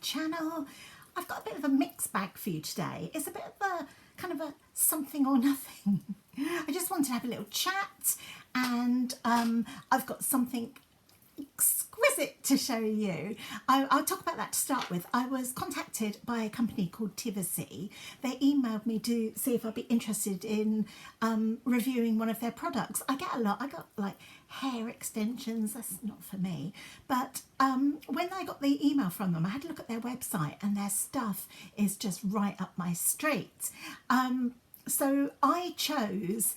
channel. I've got a bit of a mixed bag for you today. It's a bit of a kind of a something or nothing. I just wanted to have a little chat, and I've got something exquisite to show you. I'll talk about that to start with. I was contacted by a company called Tivisiy. They emailed me to see if I'd be interested in reviewing one of their products. I get a lot. I got like hair extensions. That's not for me. But when I got the email from them, I had a look at their website, and their stuff is just right up my street. So I chose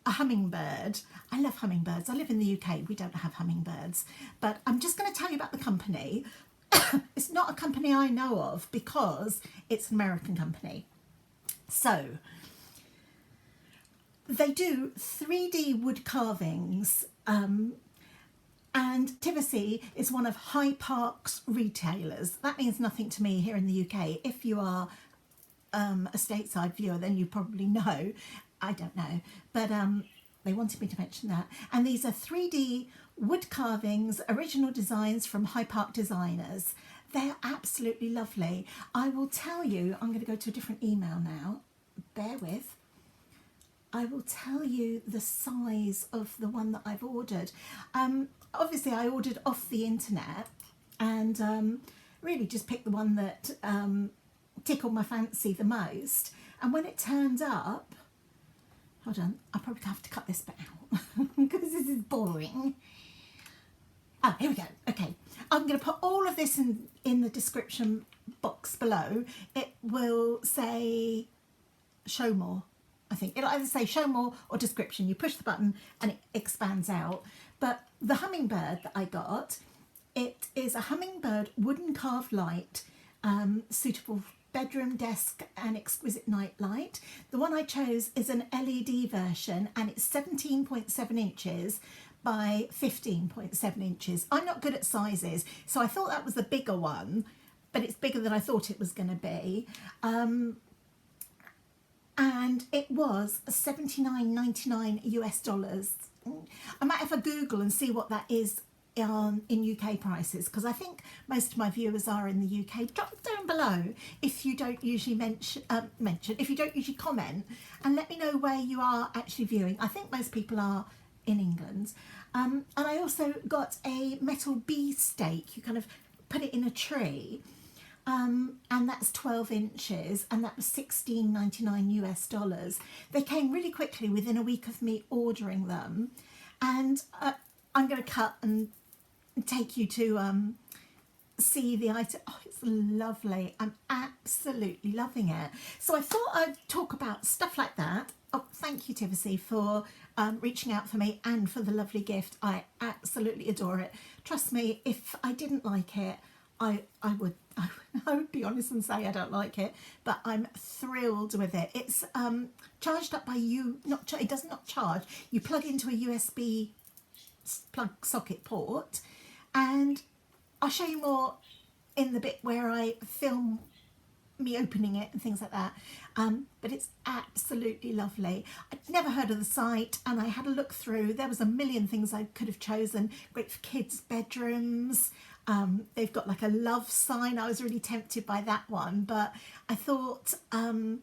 a hummingbird. I love hummingbirds. I live in the UK. We don't have hummingbirds. But I'm just going to tell you about the company. It's not a company I know of because it's an American company. So they do 3D wood carvings, and Tivisiy is one of Hyde Park's retailers. That means nothing to me here in the UK. If you are a stateside viewer, then you probably know. I don't know, but they wanted me to mention that. And these are 3D wood carvings, original designs from Hyde Park designers. They're absolutely lovely. I will tell you, I'm going to go to a different email now. Bear with. I will tell you the size of the one that I've ordered. Obviously, I ordered off the internet, and really just picked the one that tickled my fancy the most. And when it turned up, hold on, I'll probably have to cut this bit out because this is boring. Oh, here we go. Okay, I'm going to put all of this in the description box below. It will say show more. I think it'll either say show more or description. You push the button and it expands out. But the hummingbird that I got, it is a hummingbird wooden carved light, suitable bedroom, desk and exquisite night light. The one I chose is an LED version, and it's 17.7 inches by 15.7 inches. I'm not good at sizes, so I thought that was the bigger one, but it's bigger than I thought it was going to be. And it was $79.99 US dollars. I might have a Google and see what that is in UK prices, because I think most of my viewers are in the UK. Drop down below if you don't usually if you don't usually comment, and let me know where you are actually viewing. I think most people are in England. And I also got a metal bee stake. You kind of put it in a tree, and that's 12 inches, and that was $16.99 US dollars. They came really quickly within a week of me ordering them, and I'm going to cut and take you to see the item. Oh, it's lovely. I'm absolutely loving it. So I thought I'd talk about stuff like that. Oh, thank you, Tivisiy, for reaching out for me and for the lovely gift. I absolutely adore it. Trust me, if I didn't like it, I would be honest and say I don't like it, but I'm thrilled with it. It's charged up by it does not charge. You plug into a USB plug socket port, and I'll show you more in the bit where I film me opening it and things like that. But it's absolutely lovely. I'd never heard of the site, and I had a look through. There was a million things I could have chosen. Great for kids' bedrooms. They've got like a love sign. I was really tempted by that one, but I thought kind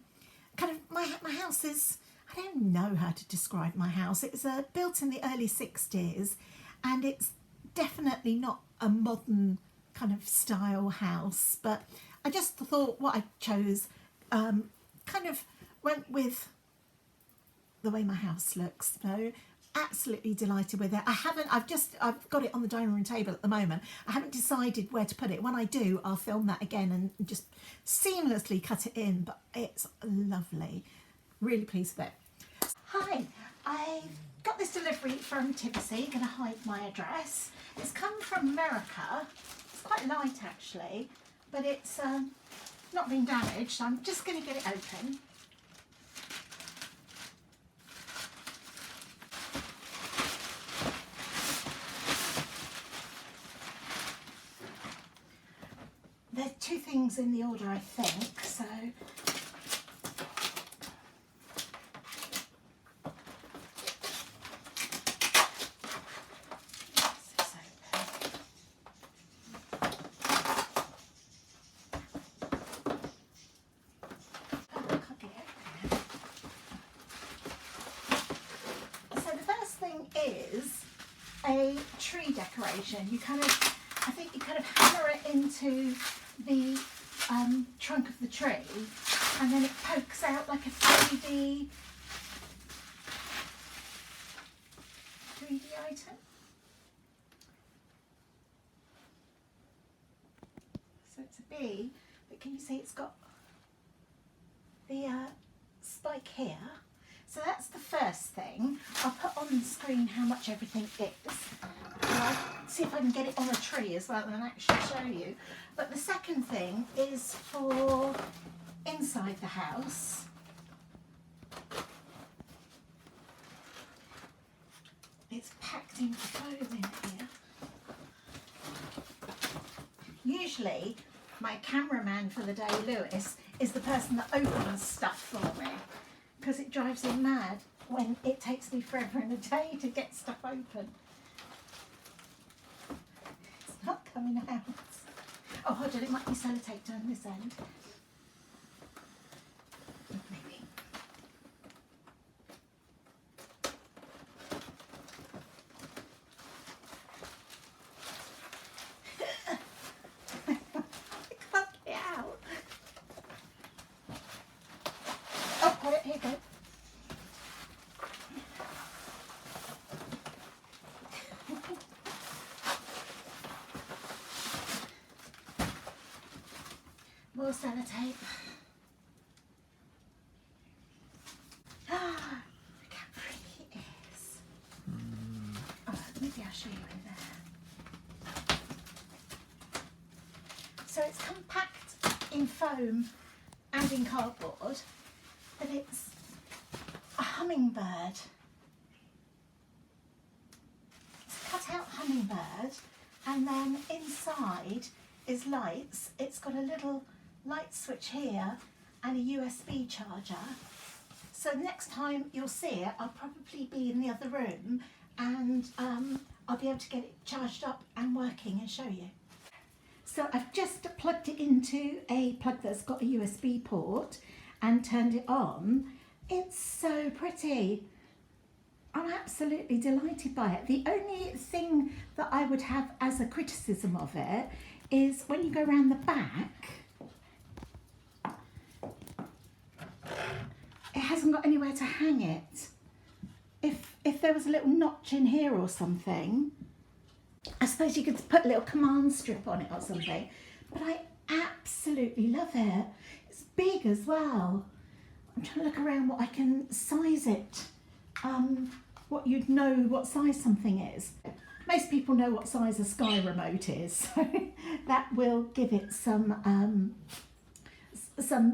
of my house is, I don't know how to describe my house. It was built in the early 60s, and it's definitely not a modern kind of style house, but I just thought what I chose kind of went with the way my house looks. So absolutely delighted with it. I've got it on the dining room table at the moment. I haven't decided where to put it. When I do, I'll film that again and just seamlessly cut it in, but it's lovely. Really pleased with it. Hi, I've got this delivery from Tivisiy. I'm going to hide my address. It's come from America. It's quite light actually, but it's not been damaged, so I'm just going to get it open. There's two things in the order, I think, so a tree decoration. You kind of, I think you kind of hammer it into the trunk of the tree, and then it pokes out like a 3D item. So it's a bee, but can you see it's got the spike here? So that's the first thing. I'll put on the screen how much everything is. I'll see if I can get it on a tree as well and actually show you. But the second thing is for inside the house. It's packed into foam in here. Usually my cameraman for the day, Lewis, is the person that opens stuff for me, because it drives him mad when it takes me forever and a day to get stuff open. It's not coming out. Oh, hold on, it might be sellotaped on this end. Maybe. Here you go. More sellotape. Ah, look how pretty it is. Oh, maybe I'll show you in there. So it's compact in foam and in cardboard. But it's a hummingbird. It's a cut out hummingbird, and then inside is lights. It's got a little light switch here and a USB charger. So next time you'll see it, I'll probably be in the other room, and I'll be able to get it charged up and working and show you. So I've just plugged it into a plug that's got a USB port and turned it on. It's so pretty. I'm absolutely delighted by it. The only thing that I would have as a criticism of it is when you go around the back, it hasn't got anywhere to hang it. If there was a little notch in here or something, I suppose you could put a little command strip on it or something, but I absolutely love it. It's big as well. I'm trying to look around what I can size it, what you'd know what size something is. Most people know what size a Sky remote is, so that will give it some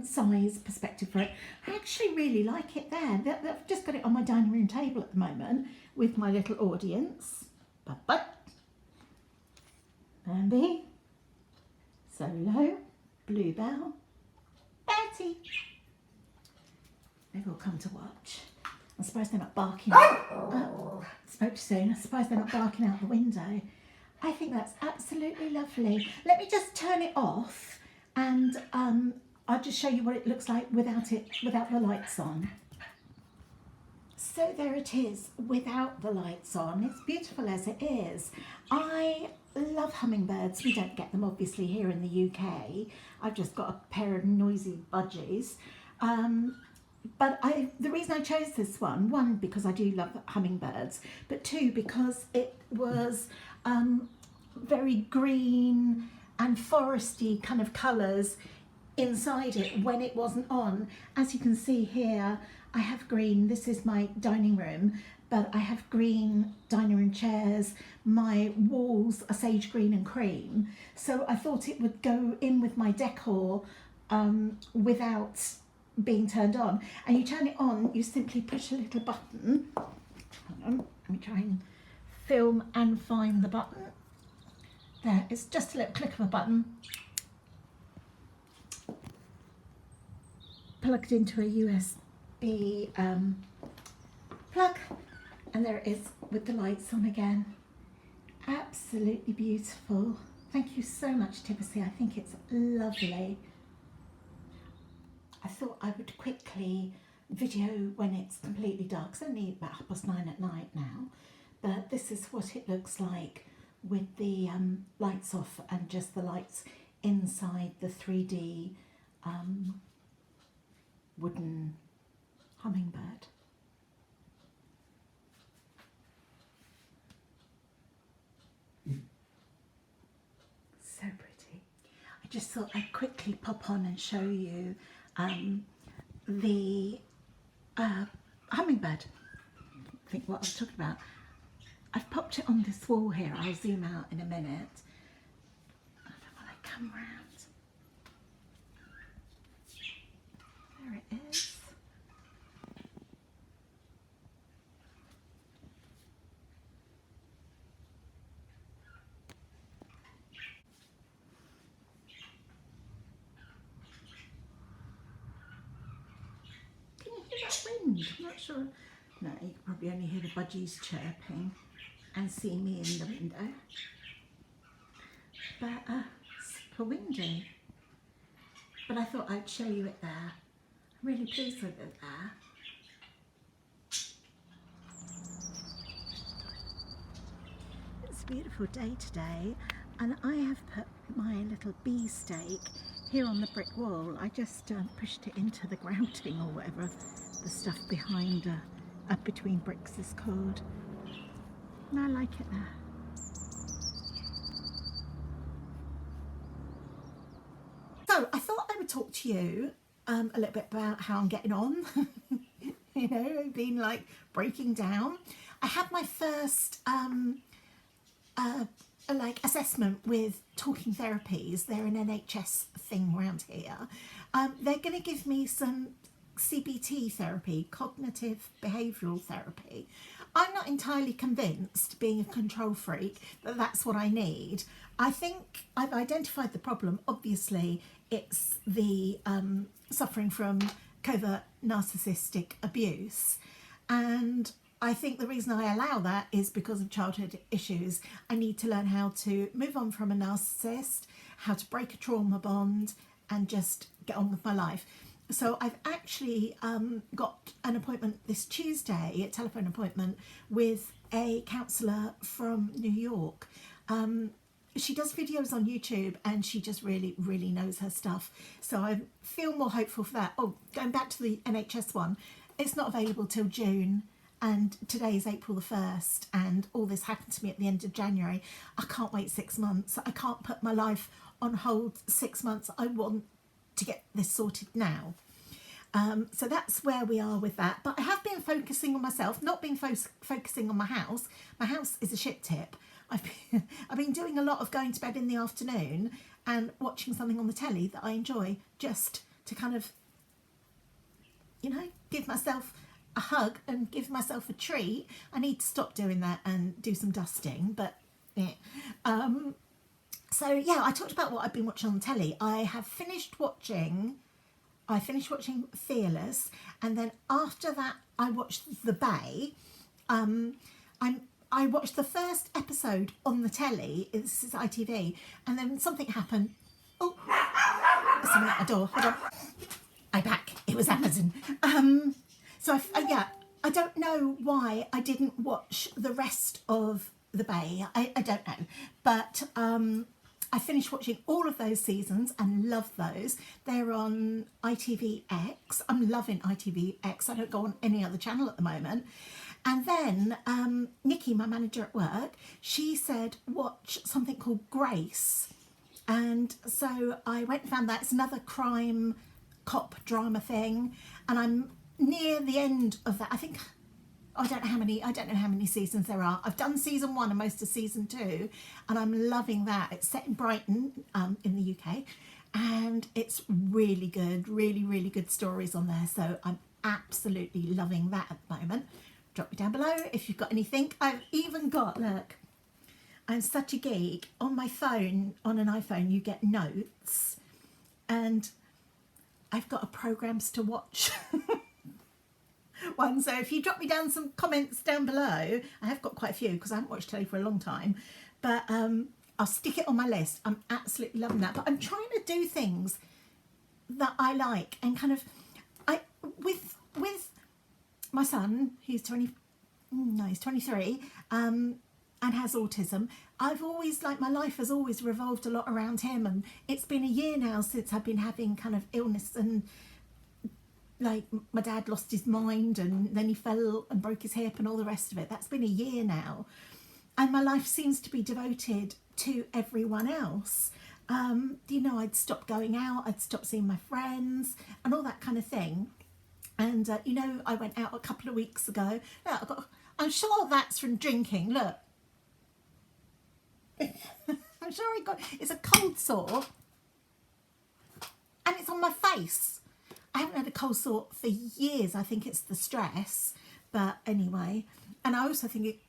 size perspective for it. I actually really like it there. I've just got it on my dining room table at the moment with my little audience. Bye-bye. Bambi, Solo, Bluebell, Betty. They've all come to watch. I'm surprised they're not barking. Oh, spoke too soon. I'm surprised they're not barking out the window. I think that's absolutely lovely. Let me just turn it off, and I'll just show you what it looks like without the lights on. So there it is without the lights on. It's beautiful as it is. I love hummingbirds. We don't get them obviously here in the UK. I've just got a pair of noisy budgies. But the reason I chose this one, because I do love hummingbirds, but two, because it was very green and foresty kind of colours inside it when it wasn't on. As you can see here, I have green. This is my dining room, but I have green dining room chairs. My walls are sage green and cream. So I thought it would go in with my decor without being turned on. And you turn it on, you simply push a little button. Hold on, let me try and film and find the button. There, it's just a little click of a button. Plugged into a USB plug, and there it is with the lights on again. Absolutely beautiful. Thank you so much, Tivisiy. I think it's lovely. I thought I would quickly video when it's completely dark. It's only about 9:30 at night now, but this is what it looks like with the lights off and just the lights inside the 3D wooden hummingbird. So pretty. I just thought I'd quickly pop on and show you the hummingbird. I think what I was talking about. I've popped it on this wall here. I'll zoom out in a minute. I don't know when I come round. There it is. Can you hear that wind? I'm not sure. No, you can probably only hear the budgies chirping and see me in the window. But it's super windy. But I thought I'd show you it there. I'm really pleased with it there. It's a beautiful day today, and I have put my little bee stake here on the brick wall. I just pushed it into the grouting or whatever the stuff behind between bricks is called. And I like it there. So I thought I would talk to you a little bit about how I'm getting on. You know, been like breaking down. I had my first like assessment with Talking Therapies. They're an NHS thing around here. They're going to give me some CBT therapy, cognitive behavioural therapy. I'm not entirely convinced, being a control freak, that that's what I need. I think I've identified the problem. Obviously, it's the suffering from covert narcissistic abuse. And I think the reason I allow that is because of childhood issues. I need to learn how to move on from a narcissist, how to break a trauma bond, and just get on with my life. So I've actually got an appointment this Tuesday, a telephone appointment, with a counsellor from New York. She does videos on YouTube and she just really, really knows her stuff. So I feel more hopeful for that. Oh, going back to the NHS one, it's not available till June. And today is April the 1st, and all this happened to me at the end of January. I can't wait 6 months. I can't put my life on hold 6 months. I want to get this sorted now. So that's where we are with that. But I have been focusing on myself, not been focusing on my house. My house is a shit tip. I've been doing a lot of going to bed in the afternoon and watching something on the telly that I enjoy, just to kind of, you know, give myself a hug and give myself a treat. I need to stop doing that and do some dusting, but yeah. So yeah, I talked about what I've been watching on the telly. I finished watching Fearless, and then after that I watched The Bay. I watched the first episode on the telly. This is ITV, and then something happened. Oh, someone at my door. Hold on. I'm back. It was Amazon. So I don't know why I didn't watch the rest of The Bay. I don't know, but I finished watching all of those seasons and love those. They're on ITVX. I'm loving ITVX. I don't go on any other channel at the moment. And then Nikki, my manager at work, she said watch something called Grace. And so I went and found that. It's another crime cop drama thing, and I'm near the end of that. I think I don't know how many seasons there are. I've done season 1 and most of season 2, and I'm loving that. It's set in Brighton, in the UK, and it's really good, really, really good stories on there. So I'm absolutely loving that at the moment. Drop me down below if you've got anything. I've even got, look, I'm such a geek. On my phone, on an iPhone, you get notes, and I've got a programs to watch one. So if you drop me down some comments down below, I have got quite a few because I haven't watched telly for a long time, but I'll stick it on my list. I'm absolutely loving that. But I'm trying to do things that I like, and kind of with my son, who's no, he's 23, and has autism. I've always, like, my life has always revolved a lot around him, and it's been a year now since I've been having kind of illness, and like my dad lost his mind and then he fell and broke his hip and all the rest of it. That's been a year now, and my life seems to be devoted to everyone else. You know, I'd stopped going out, I'd stopped seeing my friends and all that kind of thing. And you know, I went out a couple of weeks ago. Look, I'm sure that's from drinking. Look, I'm sure it's a cold sore, and it's on my face. I haven't had a cold sore for years. I think it's the stress, but anyway. And I also think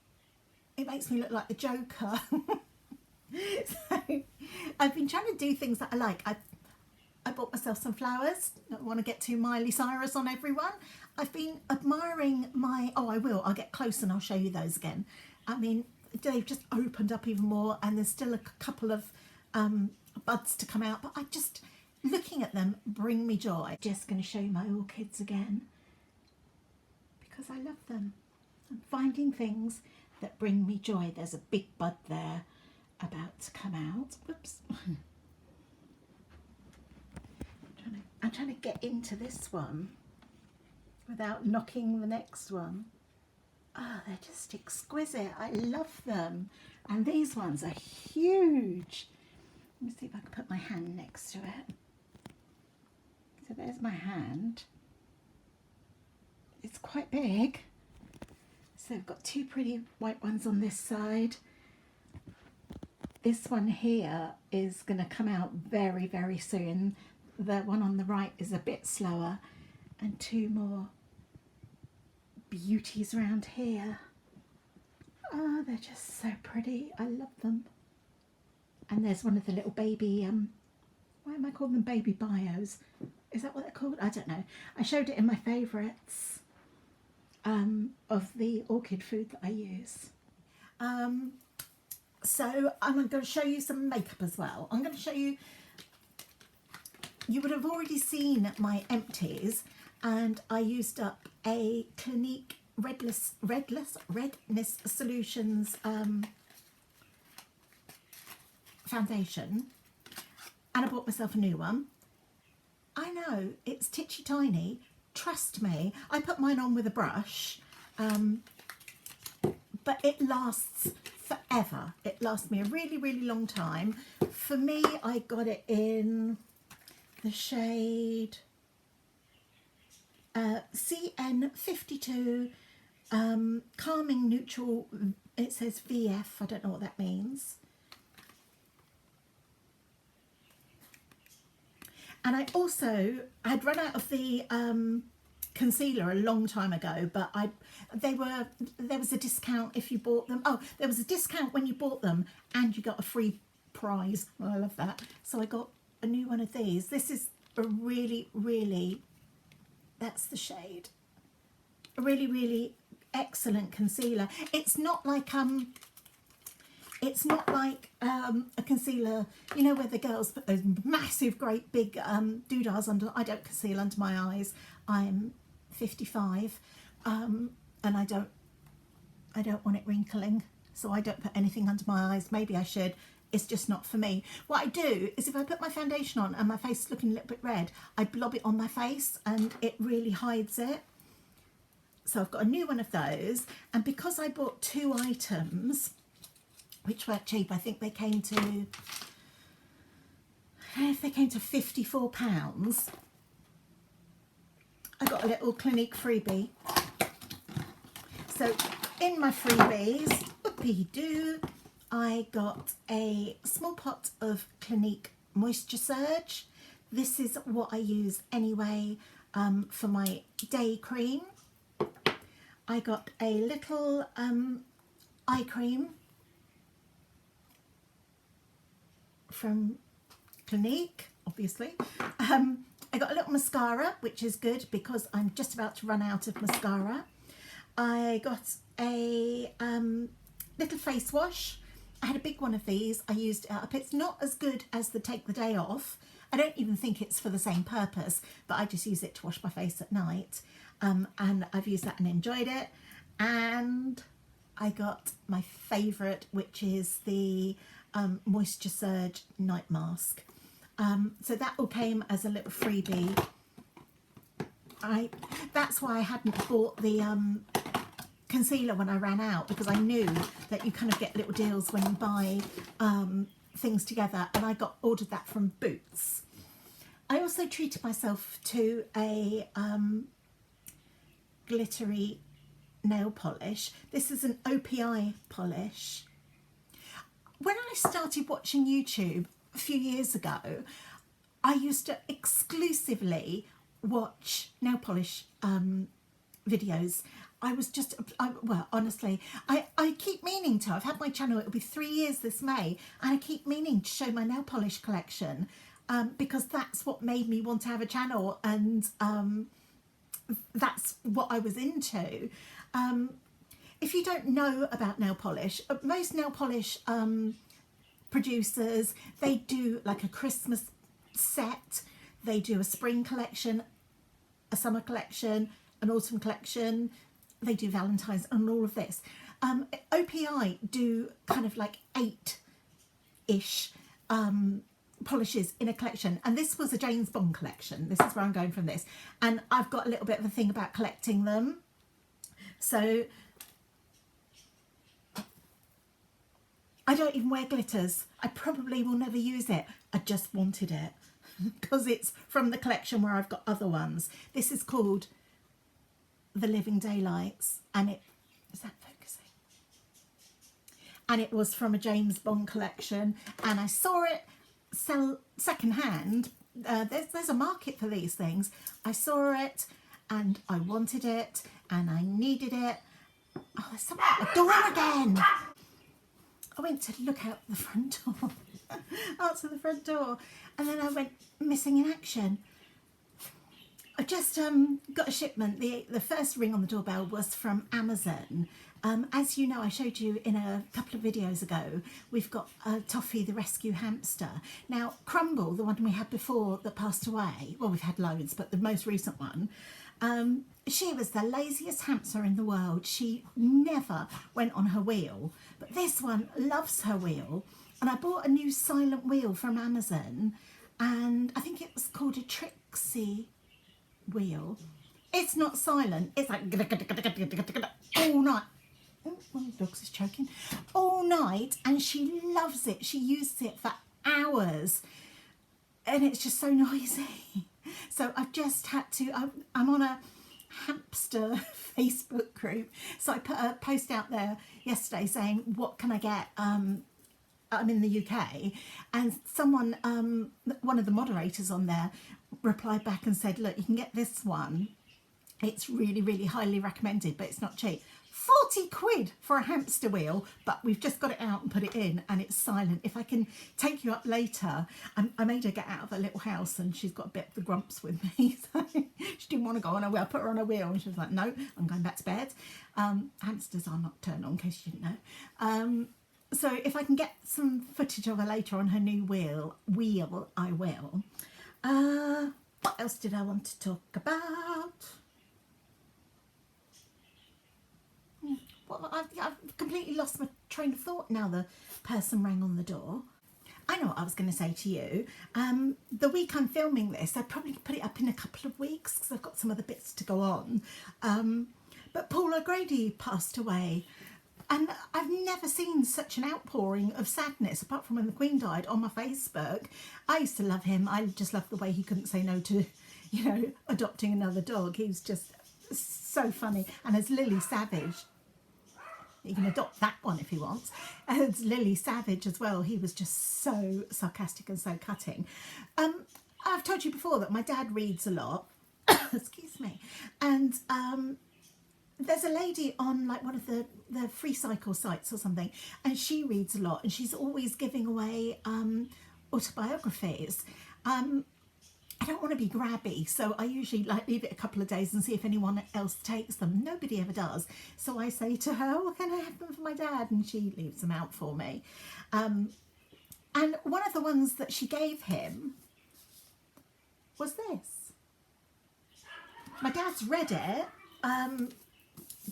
it makes me look like the Joker. So I've been trying to do things that I like. I bought myself some flowers. Don't want to get too Miley Cyrus on everyone. I've been admiring I'll get close and I'll show you those again. I mean, they've just opened up even more, and there's still a couple of buds to come out, but I just, looking at them bring me joy. Just going to show you my orchids again because I love them. I'm finding things that bring me joy. There's a big bud there about to come out. Whoops. I'm trying to get into this one without knocking the next one. Oh, they're just exquisite. I love them. And these ones are huge. Let me see if I can put my hand next to it. So there's my hand. It's quite big. So I've got two pretty white ones on this side. This one here is going to come out very, very soon. The one on the right is a bit slower, and two more beauties around here. Oh, they're just so pretty. I love them. And there's one of the little baby, why am I calling them baby bios? Is that what they're called? I don't know. I showed it in my favourites of the orchid food that I use. So I'm going to show you some makeup as well. I'm going to show you, you would have already seen my empties, and I used up a Clinique Redness Solutions foundation, and I bought myself a new one. I know, it's titchy tiny, trust me. I put mine on with a brush, but it lasts forever. It lasts me a really, really long time. For me, I got it in the shade CN52 Calming Neutral. It says VF, I don't know what that means. And I also, I'd run out of the concealer a long time ago, but there was a discount if you bought them. Oh, there was a discount when you bought them and you got a free prize. Well, I love that. So I got a new one of these. This is a really, really, that's the shade. A really, really excellent concealer. It's not like a concealer, you know, where the girls put those massive, great big doodahs under. I don't conceal under my eyes. I'm 55, and I don't want it wrinkling, so I don't put anything under my eyes. Maybe I should. It's just not for me. What I do is, if I put my foundation on and my face is looking a little bit red, I blob it on my face and it really hides it. So I've got a new one of those, and because I bought two items, which weren't cheap, I think they came to, I don't know if they came to £54. I got a little Clinique freebie. So in my freebies, whoopee-doo, I got a small pot of Clinique Moisture Surge. This is what I use anyway for my day cream. I got a little eye cream from Clinique, obviously. I got a little mascara, which is good because I'm just about to run out of mascara. I got a little face wash. I had a big one of these. I used it up. It's not as good as the Take the Day Off. I don't even think it's for the same purpose, but I just use it to wash my face at night. And I've used that and enjoyed it. And I got my favourite, which is the Moisture Surge Night Mask. So that all came as a little freebie. That's why I hadn't bought the concealer when I ran out, because I knew that you kind of get little deals when you buy things together, and I ordered that from Boots. I also treated myself to a glittery nail polish. This is an OPI polish. When I started watching YouTube a few years ago, I used to exclusively watch nail polish videos. Well, honestly, I keep meaning to. I've had my channel, it'll be 3 years this May, and I keep meaning to show my nail polish collection because that's what made me want to have a channel, and that's what I was into. If you don't know about nail polish, most nail polish producers, they do like a Christmas set, they do a spring collection, a summer collection, an autumn collection, they do Valentine's and all of this. OPI do kind of like 8-ish polishes in a collection, and this was a James Bond collection. This is where I'm going from this, and I've got a little bit of a thing about collecting them. So I don't even wear glitters. I probably will never use it. I just wanted it because it's from the collection where I've got other ones. This is called The Living Daylights, and is that focusing? And it was from a James Bond collection, and I saw it sell secondhand. There's a market for these things. I saw it and I wanted it and I needed it. Oh, there's someone at the door again. I went to look out the front door, answer the front door, and then I went missing in action. I just got a shipment. The first ring on the doorbell was from Amazon. As you know, I showed you in a couple of videos ago, we've got Toffee the rescue hamster. Now, Crumble, the one we had before that passed away, well, we've had loads, but the most recent one, she was the laziest hamster in the world. She never went on her wheel, but this one loves her wheel. And I bought a new silent wheel from Amazon, and I think it was called a Trixie wheel. It's not silent, it's like all night. Oh, one of the dogs is choking. All night, and she loves it. She uses it for hours, and it's just so noisy. So I've just had to, I'm on a hamster Facebook group, so I put a post out there yesterday saying, what can I get? I'm in the UK, and someone, one of the moderators on there replied back and said, look, you can get this one. It's really, really highly recommended, but it's not cheap. 40 quid for a hamster wheel, but we've just got it out and put it in, and it's silent. If I can take you up later, I made her get out of her little house, and she's got a bit of the grumps with me, so she didn't want to go on her wheel. I put her on her wheel, and she was like, no, I'm going back to bed. Hamsters are nocturnal, in case you didn't know. So if I can get some footage of her later on her new wheel, I will. What else did I want to talk about? Well, I've completely lost my train of thought now the person rang on the door. I know what I was going to say to you. The week I'm filming this, I'd probably put it up in a couple of weeks because I've got some other bits to go on. But Paul O'Grady passed away, and I've never seen such an outpouring of sadness, apart from when the Queen died, on my Facebook. I used to love him. I just loved the way he couldn't say no to, you know, adopting another dog. He was just so funny. And as Lily Savage, you can adopt that one if he wants. As Lily Savage as well, he was just so sarcastic and so cutting. I've told you before that my dad reads a lot. Excuse me. And there's a lady on like one of the free cycle sites or something, and she reads a lot, and she's always giving away autobiographies. I don't want to be grabby, so I usually like leave it a couple of days and see if anyone else takes them. Nobody ever does. So I say to her, oh, can I have them for my dad? And she leaves them out for me. And one of the ones that she gave him was this. My dad's read it,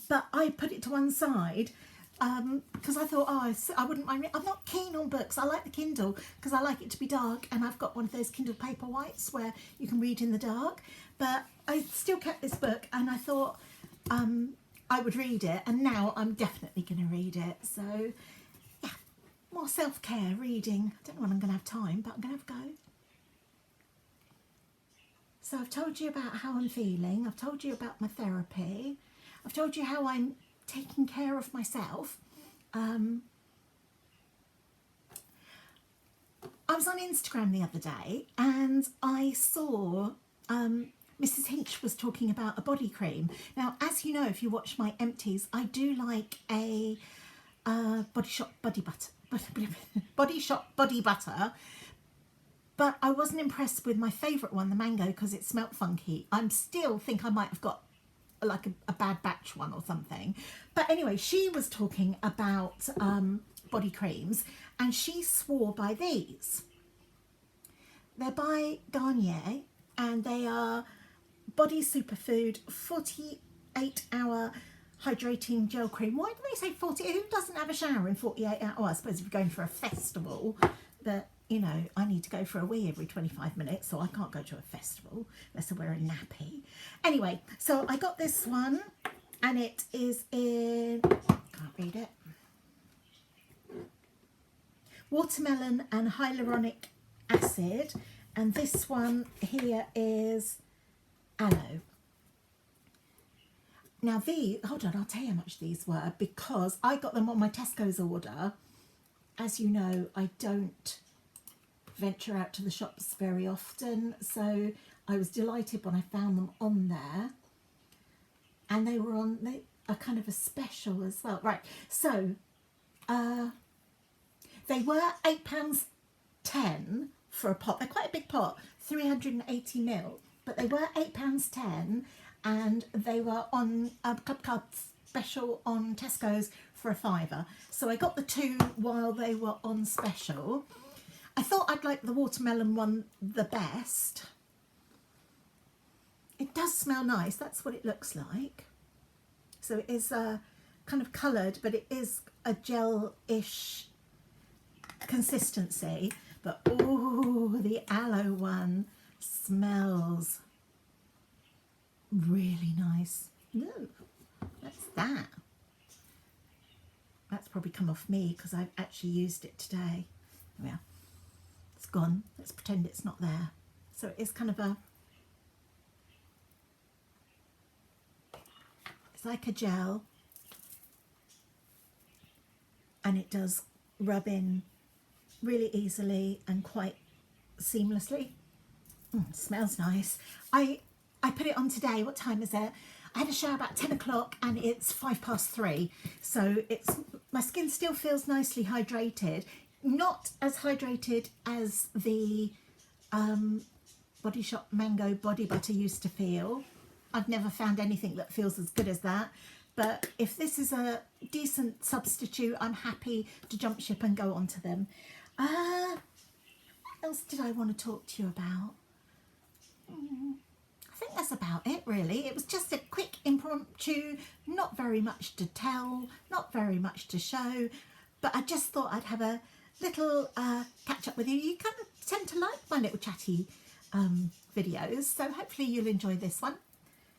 but I put it to one side because I thought, oh, I wouldn't mind. I'm not keen on books. I like the Kindle because I like it to be dark, and I've got one of those Kindle Paperwhites where you can read in the dark. But I still kept this book, and I thought I would read it, and now I'm definitely going to read it. So, yeah, more self-care reading. I don't know when I'm going to have time, but I'm going to have a go. So I've told you about how I'm feeling. I've told you about my therapy. I've told you how I'm taking care of myself. I was on Instagram the other day and I saw Mrs. Hinch was talking about a body cream. Now, as you know, if you watch my empties, I do like a Body Shop body butter, but I wasn't impressed with my favourite one, the mango, because it smelt funky. I still think I might have got like a bad batch one or something. But anyway, she was talking about body creams, and she swore by these. They're by Garnier, and they are Body Superfood 48-hour hydrating gel cream. Why do they say 40? Who doesn't have a shower in 48 hours? Oh, I suppose if you're going for a festival, but you know, I need to go for a wee every 25 minutes, so I can't go to a festival unless I wear a nappy. Anyway, so I got this one, and it is in, can't read it, watermelon and hyaluronic acid, and this one here is aloe. Now hold on, I'll tell you how much these were, because I got them on my Tesco's order. As you know, I don't venture out to the shops very often, so I was delighted when I found them on there, and they are kind of a special as well. Right, so they were £8.10 for a pot. They're quite a big pot, 380ml, but they were £8.10, and they were on a Club Card special on Tesco's for a £5. So I got the two while they were on special. I thought I'd like the watermelon one the best. It does smell nice. That's what it looks like. So it is kind of coloured, but it is a gel-ish consistency. But oh, the aloe one smells really nice. Ooh, what's that? That's probably come off me because I've actually used it today. There we are. It's gone. Let's pretend it's not there. So it is kind of it's like a gel, and it does rub in really easily and quite seamlessly. Smells nice. I put it on today. What time is it? I had a shower about 10 o'clock and it's 3:05. So my skin still feels nicely hydrated. Not as hydrated as the Body Shop Mango Body Butter used to feel. I've never found anything that feels as good as that. But if this is a decent substitute, I'm happy to jump ship and go on to them. What else did I want to talk to you about? I think that's about it, really. It was just a quick impromptu, not very much to tell, not very much to show, but I just thought I'd have a little catch up with you. You kind of tend to like my little chatty videos, so hopefully you'll enjoy this one.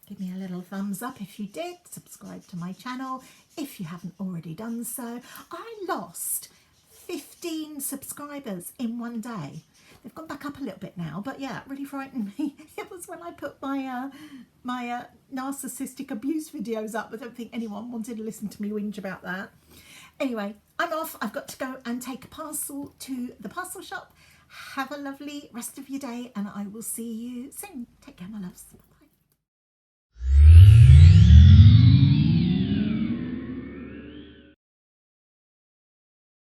Give me a little thumbs up if you did. Subscribe to my channel if you haven't already done so. I lost 15 subscribers in one day. They've gone back up a little bit now, but yeah, it really frightened me. It was when I put my my narcissistic abuse videos up. I don't think anyone wanted to listen to me whinge about that. Anyway, I'm off. I've got to go and take a parcel to the parcel shop. Have a lovely rest of your day, and I will see you soon. Take care, my loves.